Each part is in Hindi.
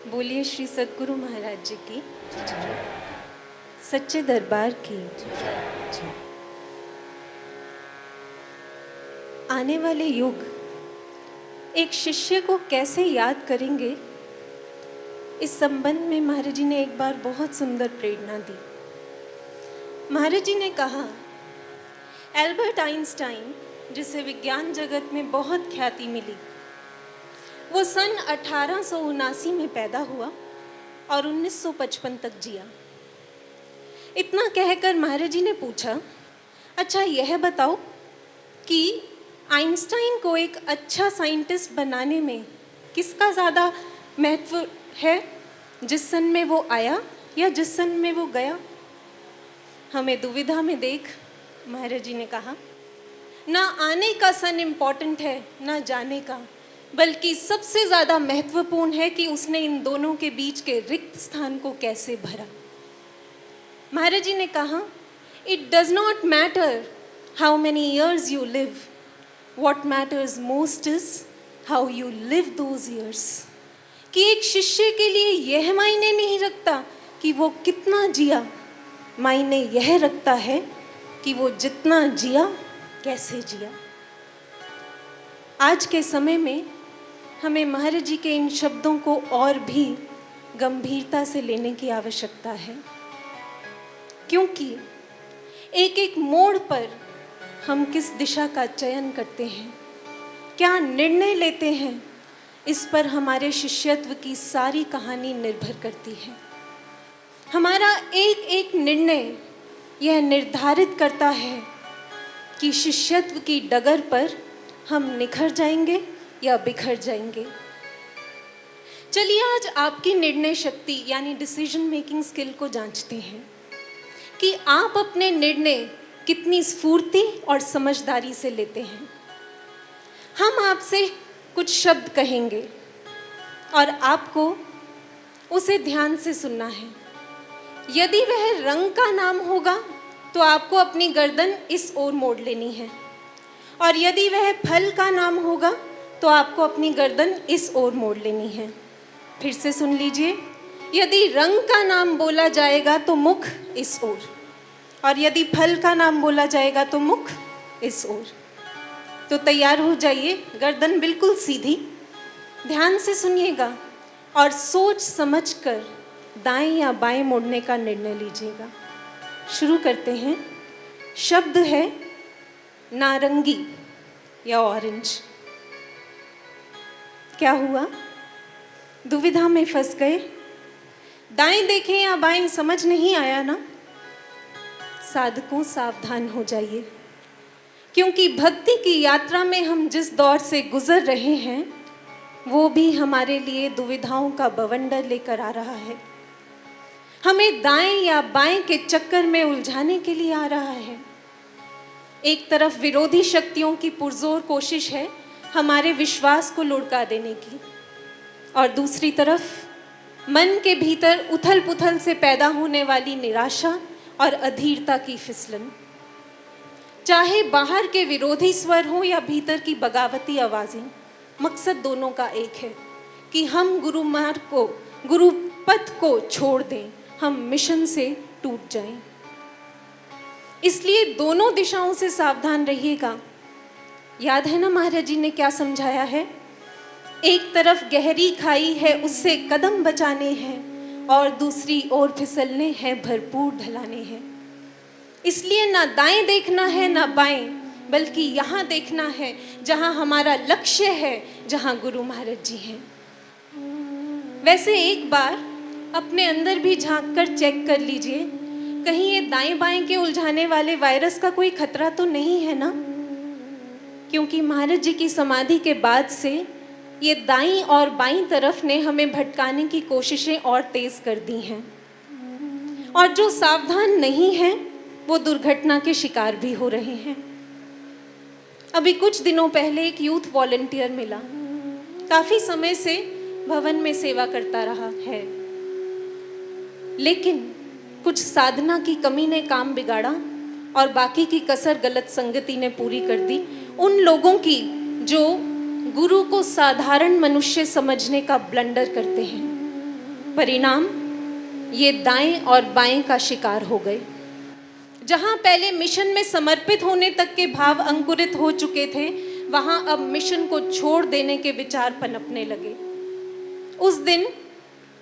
बोलिए श्री सद्गुरु महाराज जी की, सच्चे दरबार की। आने वाले युग एक शिष्य को कैसे याद करेंगे, इस संबंध में महाराज जी ने एक बार बहुत सुंदर प्रेरणा दी। महाराज जी ने कहा, एल्बर्ट आइंस्टाइन, जिसे विज्ञान जगत में बहुत ख्याति मिली, वो सन 1879 में पैदा हुआ और 1955 तक जिया। इतना कहकर महाराज जी ने पूछा, अच्छा यह बताओ कि आइंस्टाइन को एक अच्छा साइंटिस्ट बनाने में किसका ज़्यादा महत्व है, जिस सन में वो आया या जिस सन में वो गया? हमें दुविधा में देख महाराज जी ने कहा, ना आने का सन इम्पॉर्टेंट है ना जाने का, बल्कि सबसे ज़्यादा महत्वपूर्ण है कि उसने इन दोनों के बीच के रिक्त स्थान को कैसे भरा। महाराज जी ने कहा, it does not matter how many years you live, what matters most is how you live those years. कि एक शिष्य के लिए यह मायने नहीं रखता कि वो कितना जिया, मायने यह रखता है कि वो जितना जिया कैसे जिया। आज के समय में हमें महाराज जी के इन शब्दों को और भी गंभीरता से लेने की आवश्यकता है, क्योंकि एक एक मोड़ पर हम किस दिशा का चयन करते हैं, क्या निर्णय लेते हैं, इस पर हमारे शिष्यत्व की सारी कहानी निर्भर करती है। हमारा एक एक निर्णय यह निर्धारित करता है कि शिष्यत्व की डगर पर हम निखर जाएंगे या बिखर जाएंगे। चलिए आज आपकी निर्णय शक्ति यानी डिसीजन मेकिंग स्किल को जांचते हैं कि आप अपने निर्णय कितनी स्फूर्ति और समझदारी से लेते हैं। हम आपसे कुछ शब्द कहेंगे और आपको उसे ध्यान से सुनना है। यदि वह रंग का नाम होगा तो आपको अपनी गर्दन इस ओर मोड़ लेनी है, और यदि वह फल का नाम होगा तो आपको अपनी गर्दन इस ओर मोड़ लेनी है। फिर से सुन लीजिए, यदि रंग का नाम बोला जाएगा तो मुख इस ओर, और यदि फल का नाम बोला जाएगा तो मुख इस ओर। तो तैयार हो जाइए, गर्दन बिल्कुल सीधी, ध्यान से सुनिएगा और सोच समझकर दाएं या बाएं मोड़ने का निर्णय लीजिएगा। शुरू करते हैं। शब्द है नारंगी या ऑरेंज। क्या हुआ? दुविधा में फंस गए? दाएं देखें या बाएं समझ नहीं आया ना? साधकों सावधान हो जाइए, क्योंकि भक्ति की यात्रा में हम जिस दौर से गुजर रहे हैं वो भी हमारे लिए दुविधाओं का बवंडर लेकर आ रहा है। हमें दाएं या बाएं के चक्कर में उलझाने के लिए आ रहा है। एक तरफ विरोधी शक्तियों की पुरजोर कोशिश है हमारे विश्वास को लुढ़का देने की, और दूसरी तरफ मन के भीतर उथल पुथल से पैदा होने वाली निराशा और अधीरता की फिसलन। चाहे बाहर के विरोधी स्वर हो या भीतर की बगावती आवाजें, मकसद दोनों का एक है कि हम गुरु मार्ग को, गुरु पथ को छोड़ दें, हम मिशन से टूट जाएं। इसलिए दोनों दिशाओं से सावधान रहिएगा। याद है ना महाराज जी ने क्या समझाया है? एक तरफ गहरी खाई है, उससे कदम बचाने हैं, और दूसरी ओर फिसलने हैं, भरपूर ढलाने हैं। इसलिए ना दाएं देखना है ना बाएं, बल्कि यहाँ देखना है जहाँ हमारा लक्ष्य है, जहाँ गुरु महाराज जी हैं। वैसे एक बार अपने अंदर भी झांक कर चेक कर लीजिए, कहीं ये दाएं बाएं के उलझाने वाले वायरस का कोई खतरा तो नहीं है ना? क्योंकि महाराज जी की समाधि के बाद से ये दाईं और बाईं तरफ ने हमें भटकाने की कोशिशें और तेज कर दी हैं, और जो सावधान नहीं हैं वो दुर्घटना के शिकार भी हो रहे हैं। अभी कुछ दिनों पहले एक यूथ वॉलंटियर मिला, काफी समय से भवन में सेवा करता रहा है, लेकिन कुछ साधना की कमी ने काम बिगाड़ा और बाकी की कसर गलत संगति ने पूरी कर दी। उन लोगों की जो गुरु को साधारण मनुष्य समझने का ब्लंडर करते हैं। परिणाम ये दाएं और बाएं का शिकार हो गए। जहां पहले मिशन में समर्पित होने तक के भाव अंकुरित हो चुके थे, वहां अब मिशन को छोड़ देने के विचार पनपने लगे। उस दिन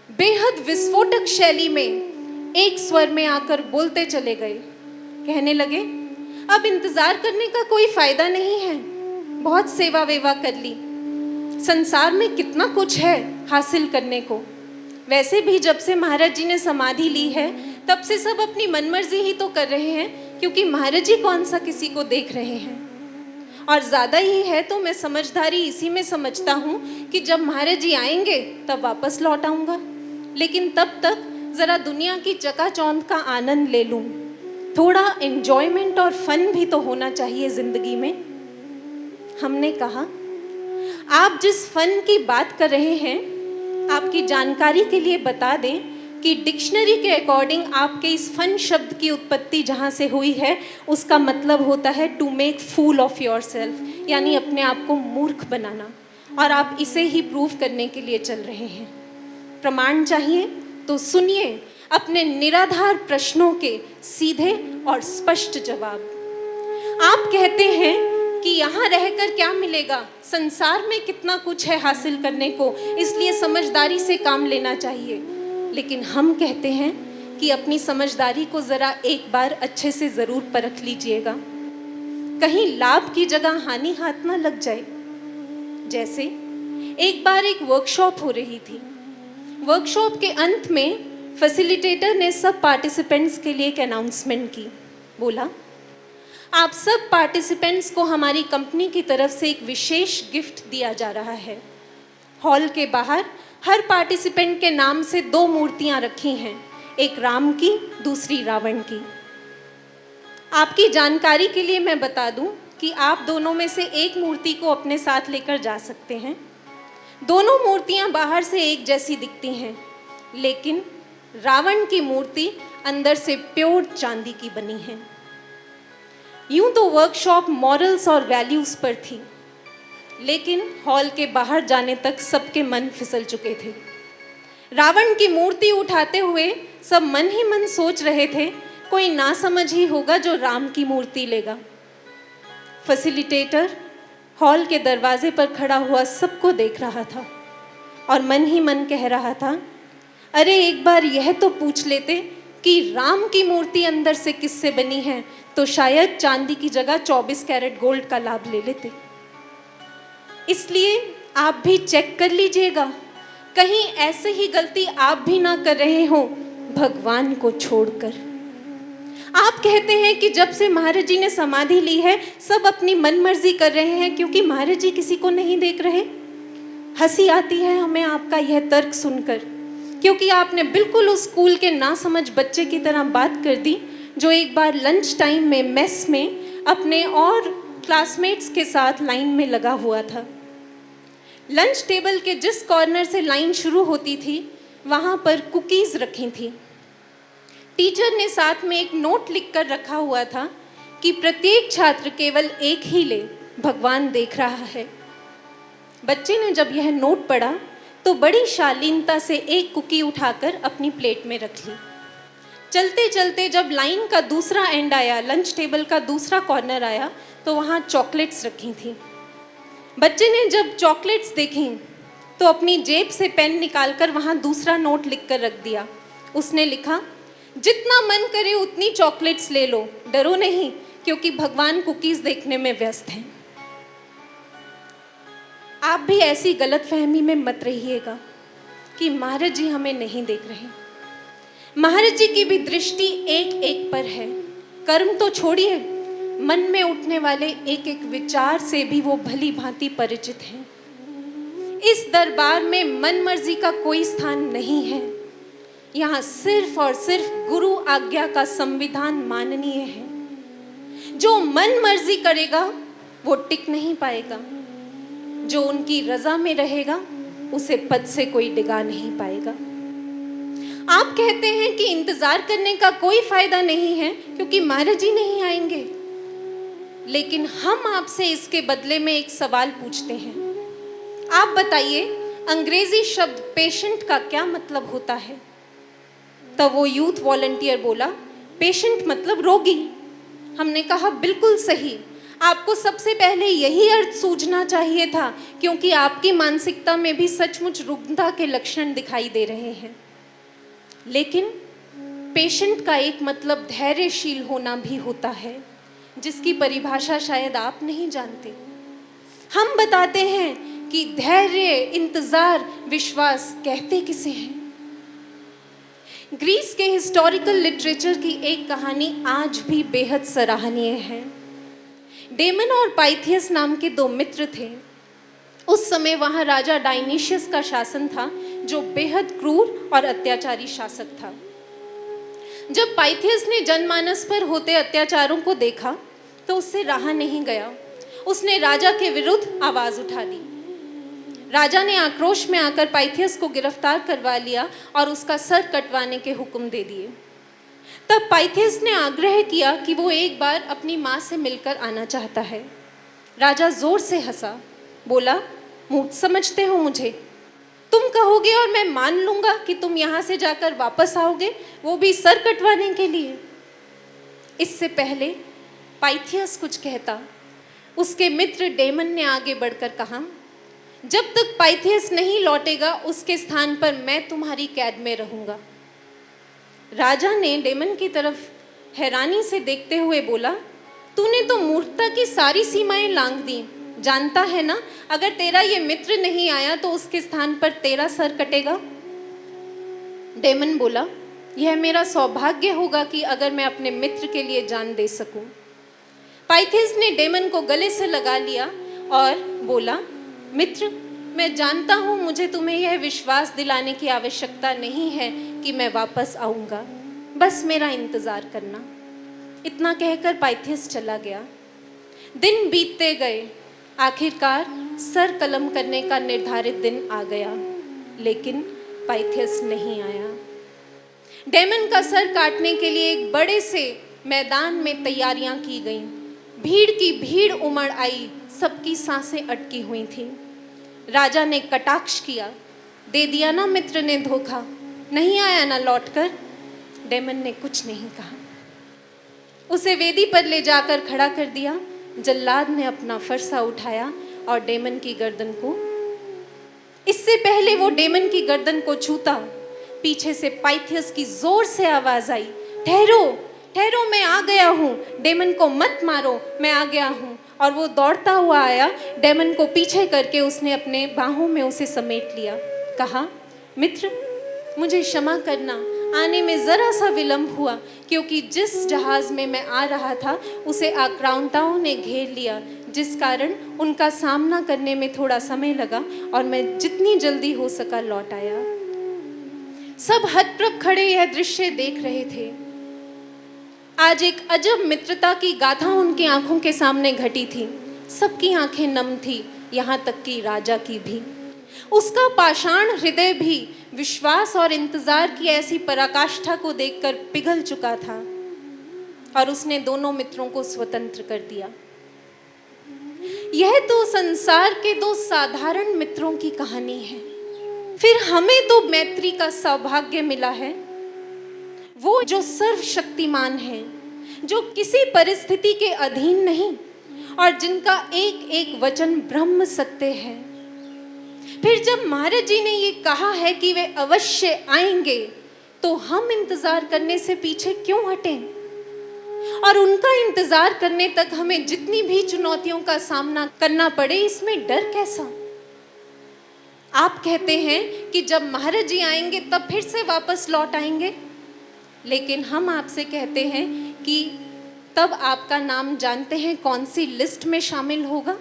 बेहद विस्फोटक शैली में एक स्वर में आकर बोलते चले गए, कहने लगे, अब इंतजार करने का कोई फायदा नहीं है, बहुत सेवा वेवा कर ली, संसार में कितना कुछ है हासिल करने को। वैसे भी जब से महाराज जी ने समाधि ली है तब से सब अपनी मनमर्जी ही तो कर रहे हैं, क्योंकि महाराज जी कौन सा किसी को देख रहे हैं। और ज़्यादा ही है तो मैं समझदारी इसी में समझता हूँ कि जब महाराज जी आएंगे तब वापस लौट आऊँगा, लेकिन तब तक ज़रा दुनिया की चकाचौंध का आनंद ले लूँ। थोड़ा एन्जॉयमेंट और फन भी तो होना चाहिए ज़िंदगी में। हमने कहा, आप जिस फन की बात कर रहे हैं, आपकी जानकारी के लिए बता दें कि डिक्शनरी के अकॉर्डिंग आपके इस फन शब्द की उत्पत्ति जहाँ से हुई है उसका मतलब होता है to make fool of yourself, यानी अपने आप को मूर्ख बनाना। और आप इसे ही प्रूव करने के लिए चल रहे हैं। प्रमाण चाहिए तो सुनिए अपने निराधार प्रश्नों के सीधे और स्पष्ट जवाब। आप कहते हैं कि यहाँ रहकर क्या मिलेगा, संसार में कितना कुछ है हासिल करने को, इसलिए समझदारी से काम लेना चाहिए। लेकिन हम कहते हैं कि अपनी समझदारी को ज़रा एक बार अच्छे से ज़रूर परख लीजिएगा, कहीं लाभ की जगह हानि हाथ ना लग जाए। जैसे एक बार एक वर्कशॉप हो रही थी। वर्कशॉप के अंत में फैसिलिटेटर ने सब पार्टिसिपेंट्स के लिए एक अनाउंसमेंट की। बोला, आप सब पार्टिसिपेंट्स को हमारी कंपनी की तरफ से एक विशेष गिफ्ट दिया जा रहा है। हॉल के बाहर हर पार्टिसिपेंट के नाम से 2 मूर्तियां रखी हैं, एक राम की, दूसरी रावण की। आपकी जानकारी के लिए मैं बता दूं कि आप दोनों में से एक मूर्ति को अपने साथ लेकर जा सकते हैं। दोनों मूर्तियां बाहर से एक जैसी दिखती हैं, लेकिन रावण की मूर्ति अंदर से प्योर चांदी की बनी है। यूं तो वर्कशॉप मॉरल्स और वैल्यूज पर थी, लेकिन हॉल के बाहर जाने तक सबके मन फिसल चुके थे। रावण की मूर्ति उठाते हुए सब मन ही मन सोच रहे थे, कोई नासमझ ही होगा जो राम की मूर्ति लेगा। फैसिलिटेटर हॉल के दरवाजे पर खड़ा हुआ सबको देख रहा था और मन ही मन कह रहा था, अरे एक बार यह तो पूछ लेते कि राम की मूर्ति अंदर से किससे बनी है, तो शायद चांदी की जगह 24 कैरेट गोल्ड का लाभ ले लेते। इसलिए आप भी चेक कर लीजिएगा, कहीं ऐसे ही गलती आप भी ना कर रहे हो भगवान को छोड़कर। आप कहते हैं कि जब से महाराज जी ने समाधि ली है सब अपनी मनमर्जी कर रहे हैं क्योंकि महाराज जी किसी को नहीं देख रहे। हंसी आती है हमें आपका यह तर्क सुनकर, क्योंकि आपने बिल्कुल उस स्कूल के नासमझ बच्चे की तरह बात कर दी जो एक बार लंच टाइम में मेस में अपने और क्लासमेट्स के साथ लाइन में लगा हुआ था। लंच टेबल के जिस कॉर्नर से लाइन शुरू होती थी वहाँ पर कुकीज़ रखी थी। टीचर ने साथ में एक नोट लिख कर रखा हुआ था कि प्रत्येक छात्र केवल एक ही ले, भगवान देख रहा है। बच्चे ने जब यह नोट पढ़ा तो बड़ी शालीनता से एक कुकी उठाकर अपनी प्लेट में रख ली। चलते चलते जब लाइन का दूसरा एंड आया, लंच टेबल का दूसरा कॉर्नर आया, तो वहाँ चॉकलेट्स रखी थी। बच्चे ने जब चॉकलेट्स देखी तो अपनी जेब से पेन निकालकर वहाँ दूसरा नोट लिख कर रख दिया। उसने लिखा, जितना मन करे उतनी चॉकलेट्स ले लो, डरो नहीं, क्योंकि भगवान कुकीज़ देखने में व्यस्त हैं। आप भी ऐसी गलतफहमी में मत रहिएगा कि महाराज जी हमें नहीं देख रहे। महाराज जी की भी दृष्टि एक एक पर है। कर्म तो छोड़िए, मन में उठने वाले एक एक विचार से भी वो भली भांति परिचित हैं। इस दरबार में मन मर्जी का कोई स्थान नहीं है। यहाँ सिर्फ और सिर्फ गुरु आज्ञा का संविधान माननीय है। जो मन मर्जी करेगा वो टिक नहीं पाएगा, जो उनकी रजा में रहेगा उसे पद से कोई डिगा नहीं पाएगा। आप कहते हैं कि इंतजार करने का कोई फायदा नहीं है क्योंकि महाराज जी नहीं आएंगे, लेकिन हम आपसे इसके बदले में एक सवाल पूछते हैं। आप बताइए, अंग्रेजी शब्द पेशेंट का क्या मतलब होता है? तब वो यूथ वॉलंटियर बोला, पेशेंट मतलब रोगी। हमने कहा बिल्कुल सही, आपको सबसे पहले यही अर्थ सूझना चाहिए था, क्योंकि आपकी मानसिकता में भी सचमुच रुग्णता के लक्षण दिखाई दे रहे हैं। लेकिन पेशेंट का एक मतलब धैर्यशील होना भी होता है, जिसकी परिभाषा शायद आप नहीं जानते। हम बताते हैं कि धैर्य, इंतजार, विश्वास कहते किसे हैं। ग्रीस के हिस्टोरिकल लिटरेचर की एक कहानी आज भी बेहद सराहनीय है। डेमन और पाइथियस नाम के दो मित्र थे। उस समय वहाँ राजा डायनिशियस का शासन था, जो बेहद क्रूर और अत्याचारी शासक था। जब पाइथियस ने जनमानस पर होते अत्याचारों को देखा तो उससे रहा नहीं गया। उसने राजा के विरुद्ध आवाज उठा दी। राजा ने आक्रोश में आकर पाइथियस को गिरफ्तार करवा लिया और उसका सर कटवाने के हुक्म दे दिए। तब पाइथियस ने आग्रह किया कि वो एक बार अपनी माँ से मिलकर आना चाहता है। राजा जोर से हंसा, बोला, मूर्ख समझते हो मुझे? तुम कहोगे और मैं मान लूंगा कि तुम यहाँ से जाकर वापस आओगे, वो भी सर कटवाने के लिए। इससे पहले पाइथियस कुछ कहता, उसके मित्र डेमन ने आगे बढ़कर कहा, जब तक पाइथियस नहीं लौटेगा उसके स्थान पर मैं तुम्हारी कैद में रहूंगा। राजा ने डेमन की तरफ हैरानी से देखते हुए बोला, तूने तो मूर्खता की सारी सीमाएं लांघ दी। जानता है ना, अगर तेरा ये मित्र नहीं आया तो उसके स्थान पर तेरा सर कटेगा। डेमन बोला, यह मेरा सौभाग्य होगा कि अगर मैं अपने मित्र के लिए जान दे सकूं। पाइथियस ने डेमन को गले से लगा लिया और बोला, मित्र, मैं जानता हूँ मुझे तुम्हें यह विश्वास दिलाने की आवश्यकता नहीं है कि मैं वापस आऊँगा, बस मेरा इंतज़ार करना। इतना कहकर पाइथियस चला गया। दिन बीतते गए। आखिरकार सर कलम करने का निर्धारित दिन आ गया, लेकिन पाइथियस नहीं आया। डेमन का सर काटने के लिए एक बड़े से मैदान में तैयारियां की गईं। भीड़ की भीड़ उमड़ आई, सबकी सांसें अटकी हुई थीं। राजा ने कटाक्ष किया, दे दिया ना मित्र ने धोखा, नहीं आया ना लौटकर। डेमन ने कुछ नहीं कहा। उसे वेदी पर ले जाकर खड़ा कर दिया। जल्लाद ने अपना फरसा उठाया और डेमन की गर्दन को, इससे पहले वो डेमन की गर्दन को छूता, पीछे से पाइथियस की जोर से आवाज आई, ठहरो ठहरो, मैं आ गया हूँ, डेमन को मत मारो, मैं आ गया हूँ। और वो दौड़ता हुआ आया। डेमन को पीछे करके उसने अपने बाहों में उसे समेट लिया। कहा, मित्र, मुझे क्षमा करना, आने में ज़रा सा विलंब हुआ, क्योंकि जिस जहाज़ में मैं आ रहा था उसे आक्रांताओं ने घेर लिया, जिस कारण उनका सामना करने में थोड़ा समय लगा और मैं जितनी जल्दी हो सका लौट आया। सब हतप्रभ खड़े यह दृश्य देख रहे थे। आज एक अजब मित्रता की गाथा उनकी आंखों के सामने घटी थी। सबकी आंखें नम थी, यहाँ तक कि राजा की भी। उसका पाषाण हृदय भी विश्वास और इंतजार की ऐसी पराकाष्ठा को देखकर पिघल चुका था और उसने दोनों मित्रों को स्वतंत्र कर दिया। यह तो संसार के दो साधारण मित्रों की कहानी है। फिर हमें तो मैत्री का सौभाग्य मिला है। वो जो सर्वशक्तिमान है, जो किसी परिस्थिति के अधीन नहीं और जिनका एक एक वचन ब्रह्म सत्य है। फिर जब महाराज जी ने ये कहा है कि वे अवश्य आएंगे, तो हम इंतजार करने से पीछे क्यों हटें? और उनका इंतजार करने तक हमें जितनी भी चुनौतियों का सामना करना पड़े, इसमें डर कैसा? आप कहते हैं कि जब महाराज जी आएंगे तब फिर से वापस लौट आएंगे, लेकिन हम आपसे कहते हैं कि तब आपका नाम जानते हैं कौन सी लिस्ट में शामिल होगा?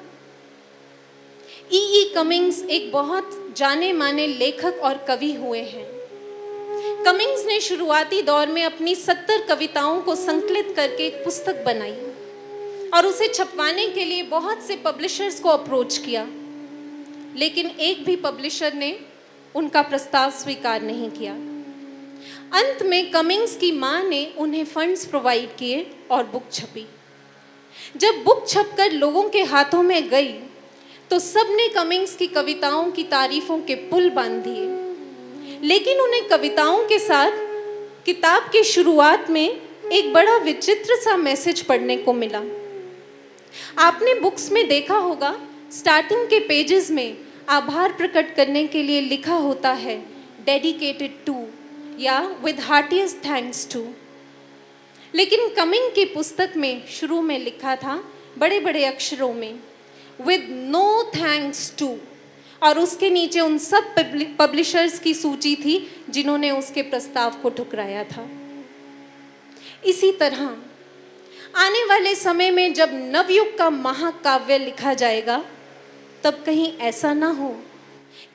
ई कमिंग्स एक बहुत जाने माने लेखक और कवि हुए हैं। कमिंग्स ने शुरुआती दौर में अपनी 70 कविताओं को संकलित करके एक पुस्तक बनाई और उसे छपवाने के लिए बहुत से पब्लिशर्स को अप्रोच किया, लेकिन एक भी पब्लिशर ने उनका प्रस्ताव स्वीकार नहीं किया। अंत में कमिंग्स की मां ने उन्हें फंड्स प्रोवाइड किए और बुक छपी। जब बुक छपकर लोगों के हाथों में गई तो सबने कमिंग्स की कविताओं की तारीफों के पुल बांध दिए। लेकिन उन्हें कविताओं के साथ किताब की शुरुआत में एक बड़ा विचित्र सा मैसेज पढ़ने को मिला। आपने बुक्स में देखा होगा, स्टार्टिंग के पेजेस में आभार प्रकट करने के लिए लिखा होता है डेडिकेटेड टू या विद हार्टिएस्ट थैंक्स टू। लेकिन कमिंग की पुस्तक में शुरू में लिखा था बड़े बड़े अक्षरों में विद नो थैंक्स टू, और उसके नीचे उन सब पब्लिशर्स की सूची थी जिन्होंने उसके प्रस्ताव को ठुकराया था। इसी तरह आने वाले समय में जब नवयुग का महाकाव्य लिखा जाएगा, तब कहीं ऐसा ना हो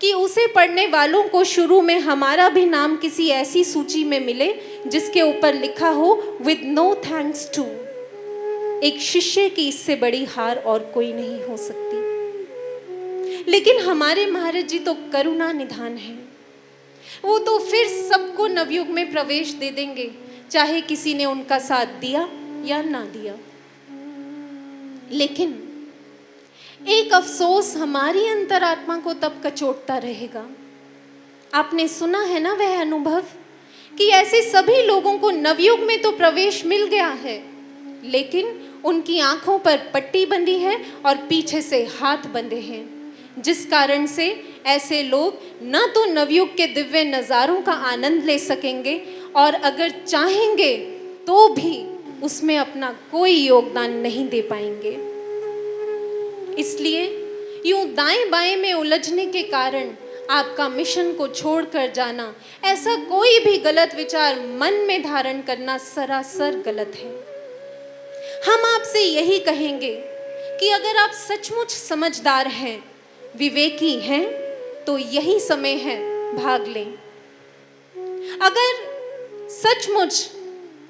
कि उसे पढ़ने वालों को शुरू में हमारा भी नाम किसी ऐसी सूची में मिले जिसके ऊपर लिखा हो विद नो थैंक्स टू। एक शिष्य की इससे बड़ी हार और कोई नहीं हो सकती। लेकिन हमारे महाराज जी तो करुणा निधान हैं। वो तो फिर सबको नवयुग में प्रवेश दे देंगे, चाहे किसी ने उनका साथ दिया या ना दिया। लेकिन एक अफसोस हमारी अंतरात्मा को तब कचोटता रहेगा। आपने सुना है ना वह अनुभव कि ऐसे सभी लोगों को नवयुग में तो प्रवेश मिल गया है, लेकिन उनकी आंखों पर पट्टी बंधी है और पीछे से हाथ बंधे हैं, जिस कारण से ऐसे लोग न तो नवयुग के दिव्य नज़ारों का आनंद ले सकेंगे और अगर चाहेंगे तो भी उसमें अपना कोई योगदान नहीं दे पाएंगे। इसलिए यूं दाएं बाएं में उलझने के कारण आपका मिशन को छोड़कर जाना, ऐसा कोई भी गलत विचार मन में धारण करना सरासर गलत है। हम आपसे यही कहेंगे कि अगर आप सचमुच समझदार हैं, विवेकी हैं, तो यही समय है, भाग लें। अगर सचमुच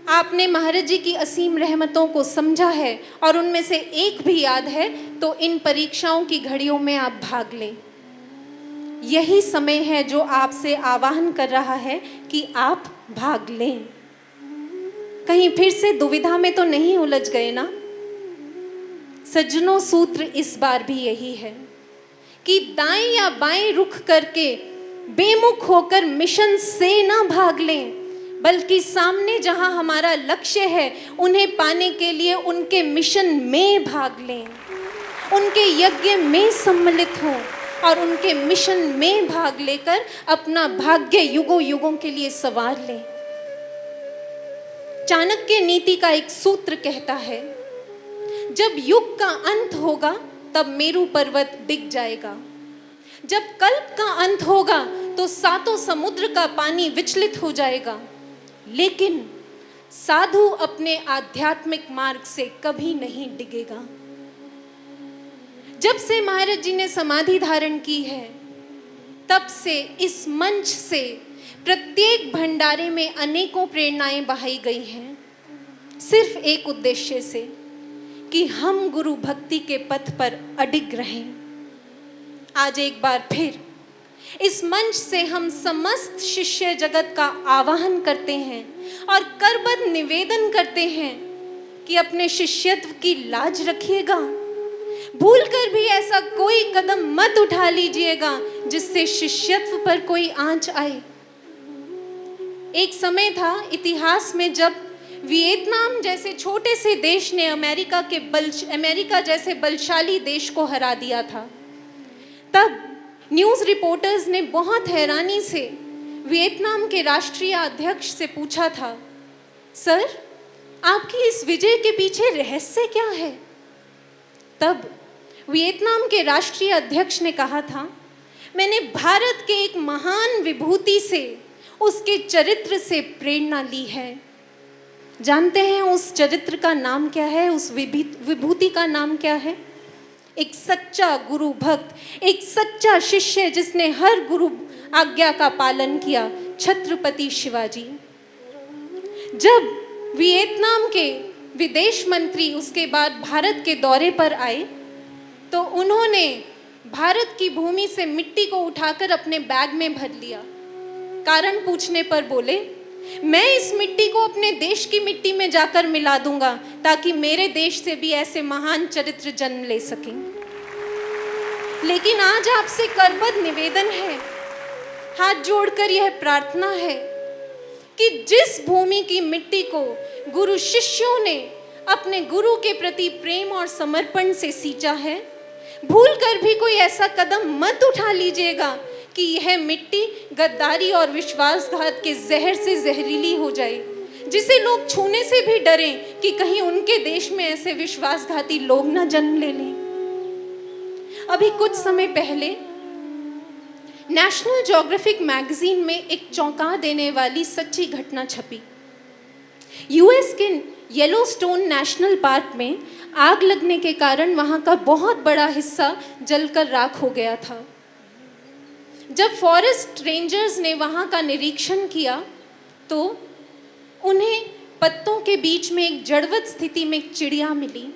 आपने महाराज जी की असीम रहमतों को समझा है और उनमें से एक भी याद है, तो इन परीक्षाओं की घड़ियों में आप भाग लें। यही समय है जो आपसे आह्वान कर रहा है कि आप भाग लें। कहीं फिर से दुविधा में तो नहीं उलझ गए ना? सज्जनों, सूत्र इस बार भी यही है कि दाएं या बाएं रुख करके बेमुख होकर मिशन से ना भाग लें, बल्कि सामने जहां हमारा लक्ष्य है उन्हें पाने के लिए उनके मिशन में भाग लें, उनके यज्ञ में सम्मिलित हों और उनके मिशन में भाग लेकर अपना भाग्य युगों युगों के लिए संवार लें। चाणक्य नीति का एक सूत्र कहता है, जब युग का अंत होगा तब मेरु पर्वत डिग जाएगा, जब कल्प का अंत होगा तो सातों समुद्र का पानी विचलित हो जाएगा, लेकिन साधु अपने आध्यात्मिक मार्ग से कभी नहीं डिगेगा। जब से महाराज जी ने समाधि धारण की है, तब से इस मंच से प्रत्येक भंडारे में अनेकों प्रेरणाएं बहाई गई हैं, सिर्फ एक उद्देश्य से कि हम गुरु भक्ति के पथ पर अडिग रहें। आज एक बार फिर इस मंच से हम समस्त शिष्य जगत का आह्वान करते हैं और करबद्ध निवेदन करते हैं कि अपने शिष्यत्व की लाज रखिएगा। भूलकर भी ऐसा कोई कदम मत उठा लीजिएगा जिससे शिष्यत्व पर कोई आंच आए। एक समय था इतिहास में जब वियतनाम जैसे छोटे से देश ने अमेरिका जैसे बलशाली देश को हरा दिया था। तब न्यूज़ रिपोर्टर्स ने बहुत हैरानी से वियतनाम के राष्ट्रीय अध्यक्ष से पूछा था, सर, आपकी इस विजय के पीछे रहस्य क्या है? तब वियतनाम के राष्ट्रीय अध्यक्ष ने कहा था, मैंने भारत के एक महान विभूति से, उसके चरित्र से प्रेरणा ली है। जानते हैं उस चरित्र का नाम क्या है? उस विभूति का नाम क्या है? एक सच्चा गुरु भक्त, एक सच्चा शिष्य जिसने हर गुरु आज्ञा का पालन किया, छत्रपति शिवाजी। जब वियतनाम के विदेश मंत्री उसके बाद भारत के दौरे पर आए, तो उन्होंने भारत की भूमि से मिट्टी को उठाकर अपने बैग में भर लिया। कारण पूछने पर बोले, मैं इस मिट्टी को अपने देश की मिट्टी में जाकर मिला दूंगा ताकि मेरे देश से भी ऐसे महान चरित्र जन्म ले सकें। लेकिन आज आपसे करबद्ध निवेदन है, हाथ जोड़कर यह प्रार्थना है कि जिस भूमि की मिट्टी को गुरु शिष्यों ने अपने गुरु के प्रति प्रेम और समर्पण से सींचा है, भूल कर भी कोई ऐसा कदम मत उठा लीजिएगा कि यह मिट्टी गद्दारी और विश्वासघात के जहर से जहरीली हो जाए, जिसे लोग छूने से भी डरें कि कहीं उनके देश में ऐसे विश्वासघाती लोग ना जन्म ले लें। अभी कुछ समय पहले नेशनल ज्योग्राफिक मैगजीन में एक चौंका देने वाली सच्ची घटना छपी। यूएस के येलोस्टोन नेशनल पार्क में आग लगने के कारण वहां का बहुत बड़ा हिस्सा जलकर राख हो गया था। जब फॉरेस्ट रेंजर्स ने वहां का निरीक्षण किया तो उन्हें पत्तों के बीच में एक जड़वत स्थिति में एक चिड़िया मिली।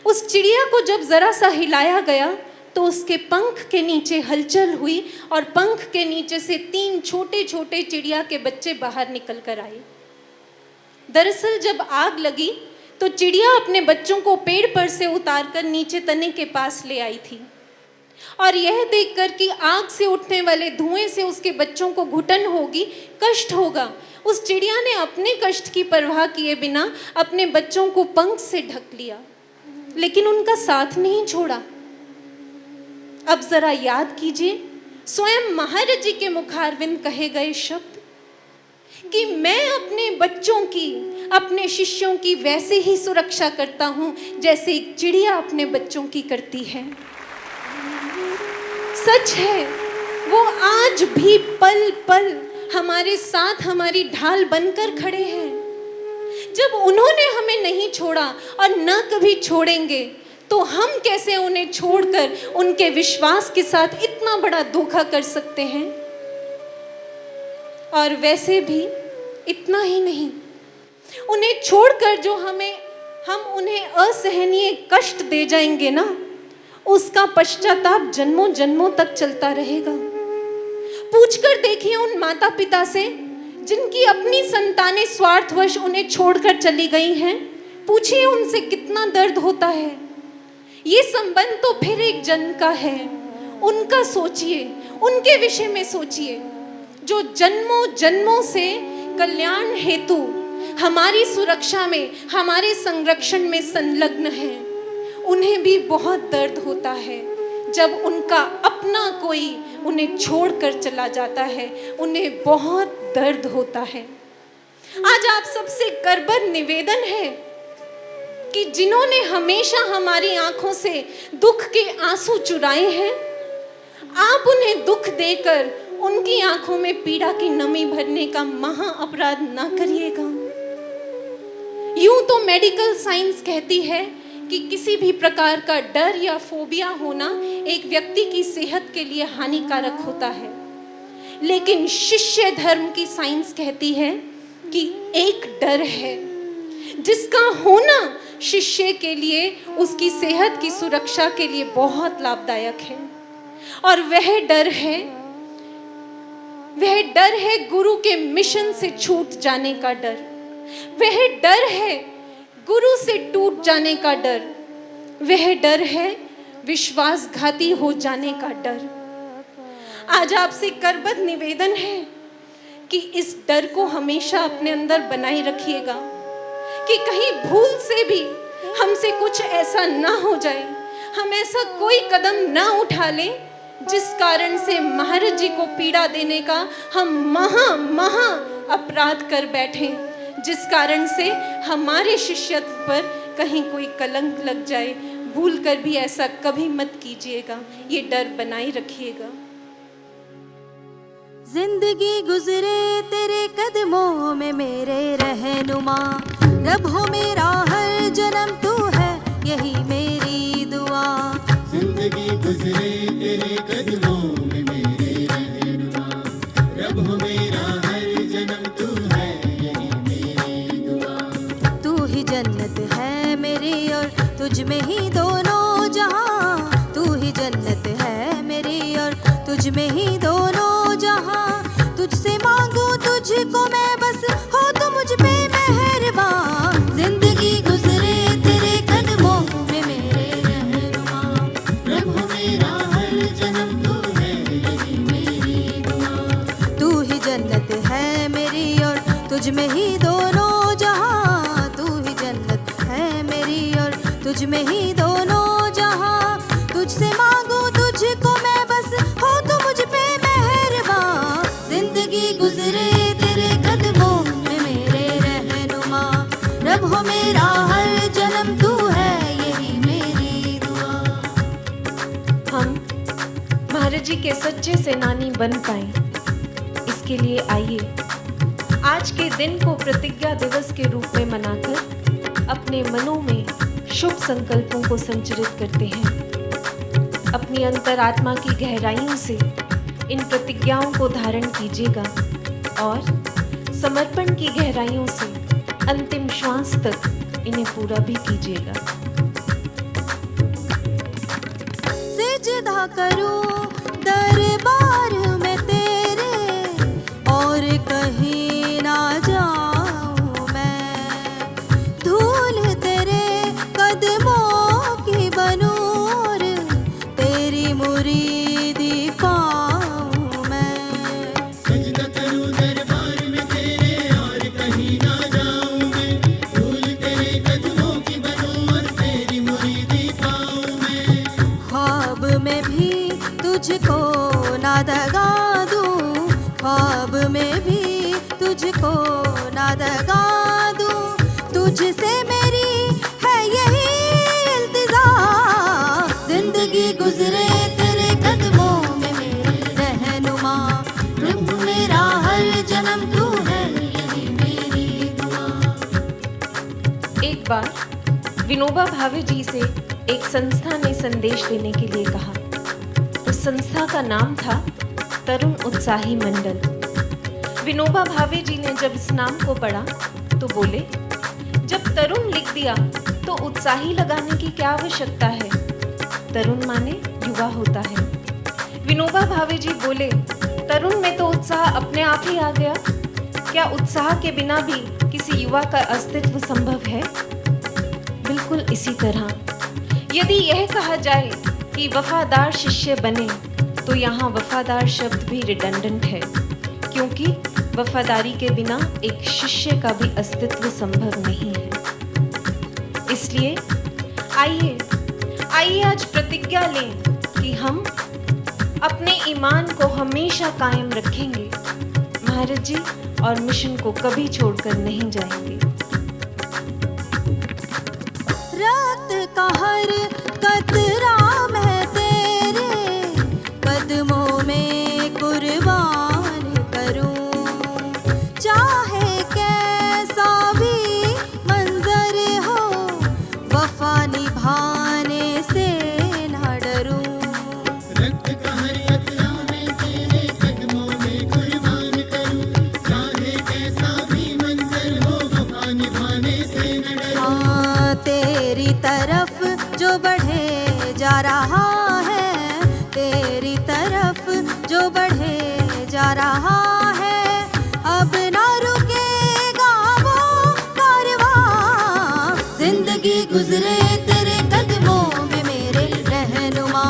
उस चिड़िया को जब जरा सा हिलाया गया तो उसके पंख के नीचे हलचल हुई और पंख के नीचे से 3 छोटे छोटे चिड़िया के बच्चे बाहर निकल कर आए। दरअसल जब आग लगी तो चिड़िया अपने बच्चों को पेड़ पर से उतारकर नीचे तने के पास ले आई थी और यह देखकर कि आग से उठने वाले धुएं से उसके बच्चों को घुटन होगी, कष्ट होगा, उस चिड़िया ने अपने कष्ट की परवाह किए बिना अपने बच्चों को पंख से ढक लिया, लेकिन उनका साथ नहीं छोड़ा। अब जरा याद कीजिए स्वयं महाराज जी के मुखारविंद कहे गए शब्द कि मैं अपने बच्चों की, अपने शिष्यों की वैसे ही सुरक्षा करता हूं जैसे एक चिड़िया अपने बच्चों की करती है। सच है, वो आज भी पल पल हमारे साथ हमारी ढाल बनकर खड़े हैं। जब उन्होंने हमें नहीं छोड़ा और न कभी छोड़ेंगे तो हम कैसे उन्हें छोड़कर उनके विश्वास के साथ इतना बड़ा धोखा कर सकते हैं। और वैसे भी इतना ही नहीं, उन्हें छोड़कर जो हम उन्हें असहनीय कष्ट दे जाएंगे ना, उसका पश्चाताप जन्मों जन्मों तक चलता रहेगा। पूछकर देखिए उन माता पिता से जिनकी अपनी संतानें स्वार्थवश उन्हें छोड़कर चली गई हैं, पूछिए उनसे कितना दर्द होता है। ये संबंध तो फिर एक जन्म का है, उनका सोचिए, उनके विषय में सोचिए जो जन्मों जन्मों से कल्याण हेतु हमारी सुरक्षा में, हमारे संरक्षण में संलग्न है। उन्हें भी बहुत दर्द होता है जब उनका अपना कोई उन्हें छोड़कर चला जाता है, उन्हें बहुत दर्द होता है। आज आप सबसे करबद्ध निवेदन है कि जिन्होंने हमेशा हमारी आंखों से दुख के आंसू चुराए हैं, आप उन्हें दुख देकर उनकी आंखों में पीड़ा की नमी भरने का महा अपराध ना करिएगा। यूं तो मेडिकल साइंस कहती है कि किसी भी प्रकार का डर या फोबिया होना एक व्यक्ति की सेहत के लिए हानिकारक होता है, लेकिन शिष्य धर्म की साइंस कहती है कि एक डर है जिसका होना शिष्य के लिए, उसकी सेहत की सुरक्षा के लिए बहुत लाभदायक है। और वह डर है गुरु के मिशन से छूट जाने का डर। वह डर है गुरु से टूट जाने का डर। वह डर है विश्वासघाती हो जाने का डर। आज आपसे करबद्ध निवेदन है कि इस डर को हमेशा अपने अंदर बनाए रखिएगा कि कहीं भूल से भी हमसे कुछ ऐसा ना हो जाए, हम ऐसा कोई कदम ना उठा लें जिस कारण से महाराज जी को पीड़ा देने का हम महा अपराध कर बैठें, जिस कारण से हमारे शिष्यत्व पर कहीं कोई कलंक लग जाए। भूल कर भी ऐसा कभी मत कीजिएगा, ये डर बनाए रखिएगा। जिंदगी गुजरे तेरे कदमों में मेरे रहनुमा, रब हो मेरा हर जन्म तू है, यही मेरी दुआ। जिंदगी गुजरे तेरे कदमों में मेरे रहनुमा, रब हो मेरा हर जन्म तू है, यही मेरी दुआ। तू ही जन्नत है मेरी और तुझ में ही दोनों जहां, तू ही जन्नत है मेरी और तुझ में ही दोनों जहां। तुझसे मांगू तुझको मैं बस, हो तो मुझ पे मेहरबान। जिंदगी गुजरे तेरे कदमों में मेरे रहनुमा, रब हो मेरा तुझ में ही दोनों जहां, तू ही जन्नत है मेरी और तुझ में ही दोनों जहां। तुझसे मांगू तुझको मैं बस, हो तू मुझ पे मेहरबान। जिंदगी गुजरे तेरे कदमों में मेरे रहनुमा, रब हो मेरा हर जन्म तू है यही मेरी दुआ। हम महाराज जी के सच्चे सेनानी बन पाए, इसके लिए आइए आज के दिन को प्रतिज्ञा दिवस के रूप में मनाकर अपने मनों में शुभ संकल्पों को संचरित करते हैं। अपनी अंतरात्मा की गहराइयों से इन प्रतिज्ञाओं को धारण कीजिएगा और समर्पण की गहराइयों से अंतिम श्वास तक इन्हें पूरा भी कीजिएगा। सिजदा करूं दरबार में तेरे और कहीं ना जाऊं मैं, धूल तेरे कदमों की बनूं और तेरी मुरीदी पाऊं मैं। सजदा करूं दरबार में तेरे और कहीं ना जाऊं मैं, धूल तेरे कदमों की बनूं और तेरी मुरीदी पाऊं मैं। ख्वाब में भी तुझको ना दगा दूं, ख्वाब में भी तुझको ना दगा दूं, तुझसे मेरी है यही इल्तिजा। जिंदगी गुजरे तेरे कदमों में मेरे रहनुमा, प्रभु मेरा हर जन्म तू है यही मेरी दुआ। एक बार विनोबा भावे जी से एक संस्था ने संदेश देने के लिए कहा। उस संस्था का नाम था तरुण उत्साही मंडल। विनोबा भावे जी ने जब इस नाम को पढ़ा तो बोले, जब तरुण लिख दिया तो उत्साही लगाने की क्या आवश्यकता है? तरुण माने युवा होता है। विनोबा भावे जी बोले, तरुण में तो उत्साह अपने आप ही आ गया। क्या उत्साह के बिना भी किसी युवा का अस्तित्व संभव है? बिल्कुल इसी तरह यदि यह कहा जाए कि वफादार शिष्य बने तो यहाँ वफादार शब्द भी रिडंडेंट है, क्योंकि वफादारी के बिना एक शिष्य का भी अस्तित्व संभव नहीं है। इसलिए आइए आज प्रतिज्ञा लें कि हम अपने ईमान को हमेशा कायम रखेंगे, महाराज जी और मिशन को कभी छोड़कर नहीं जाएंगे। रात का हर कतरा मैं तेरे कदमों में कुर्बान करूं, चाहे कैसा भी मंजर हो वफा निभाने से न डरूं। रक्त का हर कतरा मैं तेरे कदमों में कुर्बान करूं, चाहे कैसा भी मंजर हो वफा निभाने से न डरूं। हाँ, तेरी तरफ जो बढ़े जा रहा है, तेरी तरफ जो बढ़े जा रहा है, अब ना रुकेगा वो कारवां। जिंदगी गुजरे तेरे कदमों में मेरे रहनुमा,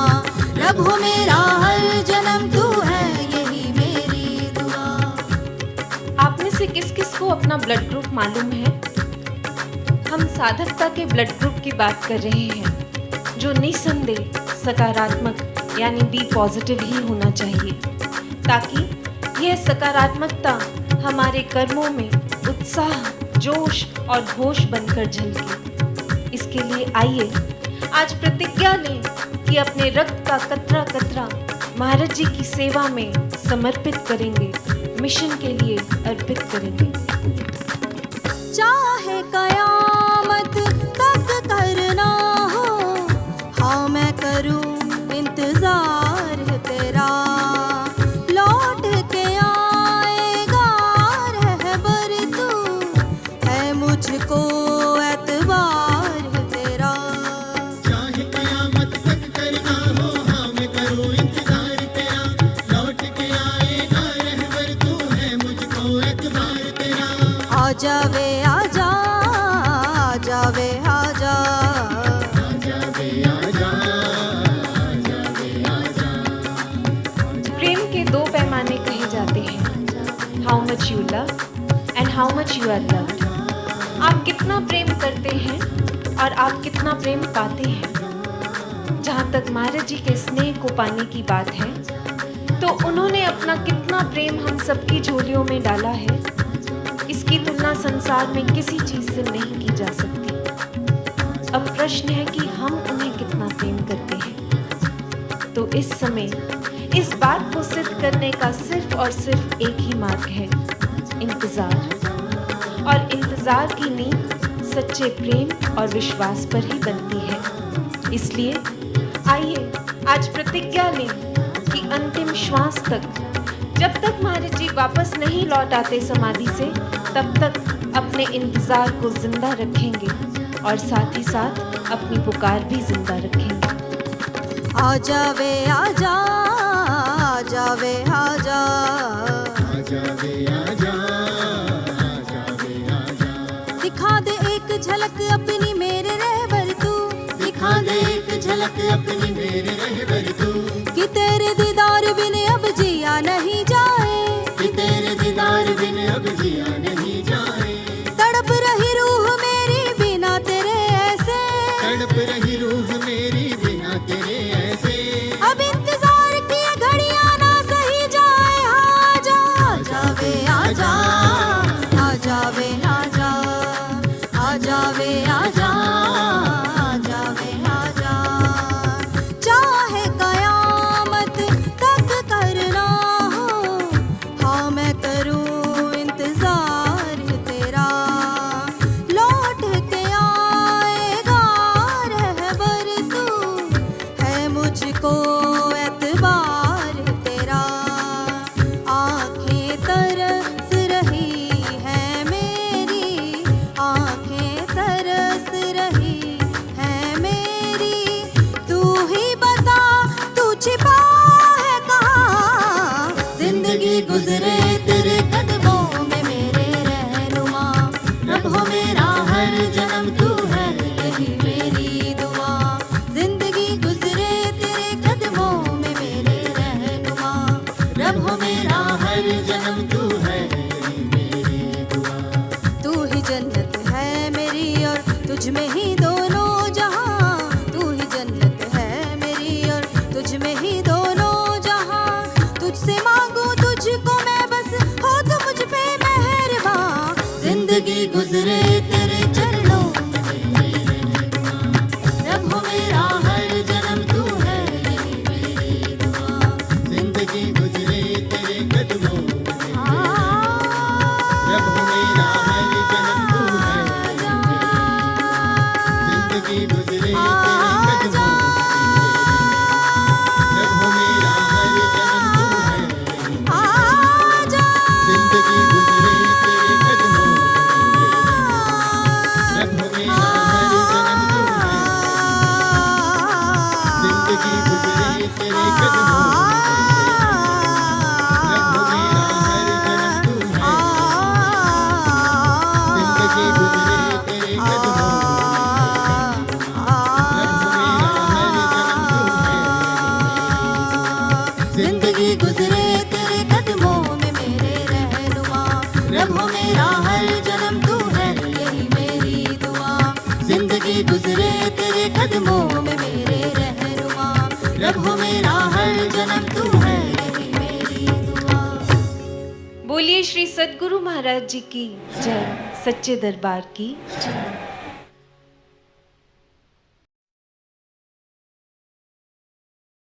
रब हो मेरा हर जन्म तू है यही मेरी दुआ। आप में से किस किस को अपना ब्लड ग्रुप मालूम है? हम साधकता के ब्लड ग्रुप की बात कर रहे हैं, जो निसंदेह सकारात्मक यानी बी पॉजिटिव ही होना चाहिए, ताकि यह सकारात्मकता हमारे कर्मों में उत्साह, जोश और होश बनकर झलके। इसके लिए आइए आज प्रतिज्ञा लें कि अपने रक्त का कतरा कतरा महाराज जी की सेवा में समर्पित करेंगे, मिशन के लिए अर्पित करेंगे। चाहे कयामत तक करना हो, हाँ मैं करूं इंतजार तेरा, लौट के आएगा रहबर तू, है मुझको एतबार तेरा। चाहे कयामत तक करना हो, हाँ मैं करूं इंतजार तेरा, लौट के आएगा रहबर तू, है मुझको एतबार तेरा। आ जावे आजा, आ जावे आजा, प्रेम के दो पैमाने कहे जाते हैं, how much you love and how much you are loved. आप कितना प्रेम करते हैं और आप कितना प्रेम पाते हैं। जहाँ तक महाराज जी के स्नेह को पाने की बात है, तो उन्होंने अपना कितना प्रेम हम सबकी झोलियों में डाला है, इसकी तुलना संसार में किसी चीज़ से नहीं की जा सकती। अब प्रश्न है कि हम उन्हें कितना प्रेम करते हैं। तो इस समय इस बात को सिद्ध करने का सिर्फ और सिर्फ एक ही मार्ग है, इंतज़ार। और इंतज़ार की नींव सच्चे प्रेम और विश्वास पर ही बनती है। इसलिए आइए आज प्रतिज्ञा लें कि अंतिम श्वास तक, जब तक महाराज जी वापस नहीं लौट आते समाधि से, तब तक अपने इंतज़ार को जिंदा रखेंगे और साथ ही साथ अपनी पुकार भी जिंदा रखेंगे। आजा वे आजा, आजा वे आजा, आजा वे आजा, आजा वे आजा। दिखा दे एक झलक अपनी मेरे रहबर तू, दिखा दे एक झलक अपनी मेरे रहबर तू, कि तेरे दीदार बिन अब जिया नहीं जाए, कि तेरे दीदार बिन अब जिया नहीं जाए। तड़प रही रूह मेरी बिना तेरे ऐसे, तड़प रही रूह मेरी बिना तेरे ऐसे। अब इंतजार किए घड़ियां ना सही जाए। आजा, आजा वे आजा, आजा वे आजा, आजा वे आजा, आजा वे आजा। चाहे कयामत तक करना हो, हाँ मैं करूँ इंतजार तेरा। लौट के आएगा रहबर तू, है मुझको एतबार तेरा। आंखें तरस रही है मेरी, आंखें तरस रही है मेरी। तू ही बता तू छिपा है कहाँ, जिंदगी गुजरे तेरे कदमों में मेरे रहनुमा। रब हो मेरा हर जन्म तू है, यही मेरी दुआ। जिंदगी गुजरे तेरे कदमों में मेरे रहनुमा। रब हो मेरा हर जन्म तू है, यही मेरी दुआ। तू ही जन्नत है मेरी और तुझ में ही दोनों जहां। तू ही जन्नत है मेरी और तुझ में ही दोनों जहां। तुझसे मांगू तुझको मैं बस, हो तो मुझ पे मेहरबान। जिंदगी गुजरे तेरे चरणों में मेरी दुआ। रब हो मेरा हर जन्म तू है, यही मेरी दुआ। जिंदगी गुजरे तेरे कदमों में, आ, रब हो मेरा हर जन्म तू है, जिंदगी गुजरे तेरे कदमों में, रब हो मेरा हर जन्म तू है, आजा, जिंदगी गुजरे तेरे कदमों में, रब हो मेरा हर जन्म तू है, जिंदगी गुजरे तेरे कदमों में, रब हो मेरा हर जन्म तू है, जिंदगी गुजरे तेरे कदमों में, जिंदगी गुजरे तेरे कदमों में मेरे रहनुमा। रब हो मेरा हर जन्म तू है, यही मेरी दुआ। जिंदगी गुजरे तेरे कदमों में मेरे रहनुमा। रब हो मेरा हर जन्म तू है, यही मेरी दुआ। बोलिए श्री सद्गुरु महाराज जी की जय, सच्चे दरबार की जय।